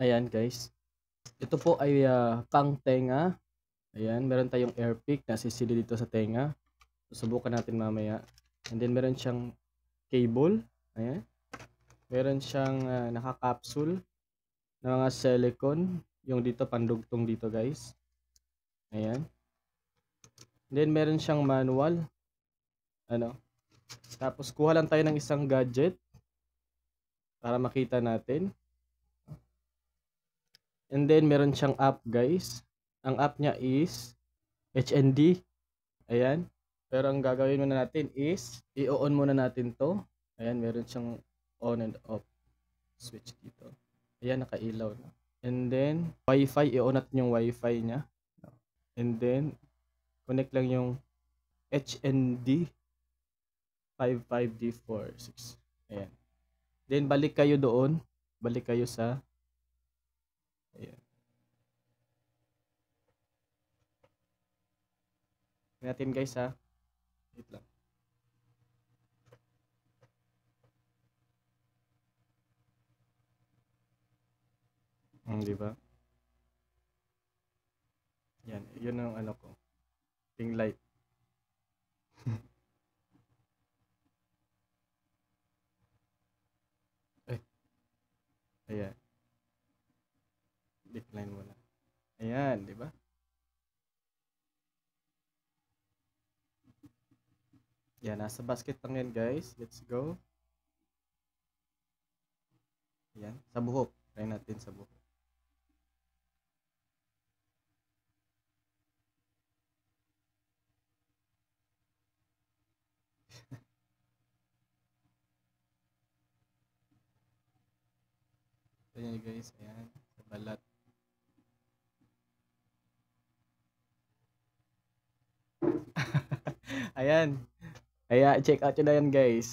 Ayan guys, ito po ay pang tenga. Ayan, meron tayong air pick na sisili dito sa tenga. Susubukan natin mamaya. And then meron siyang cable. Ayan. Meron siyang naka-capsule na mga silicone. Yung dito pandugtong dito guys. Ayan. And then meron siyang manual. Ano. Tapos kuha lang tayo ng isang gadget para makita natin. And then meron siyang app guys. Ang app niya is HND. Ayan. Pero ang gagawin muna natin is i-on muna natin to. Ayan, meron siyang on and off switch dito. Ayan, nakailaw na. And then Wi-Fi, i-on natin yung Wi-Fi niya. And then connect lang yung HND 55D46. Ayan. Then balik kayo doon. Balik kayo sa ayan. Natin guys ha. Wait lang. Di ba? Yan, yun ang ano ko. Ping light. Ayan. Decline mo na. Ayan, di ba? Yan, nasa basket lang yan guys. Let's go. Yan, sa buhok. Try natin sa buhok. Ayan guys, ayan. Sa balat. Ayan. Kaya check out nyo na yan guys.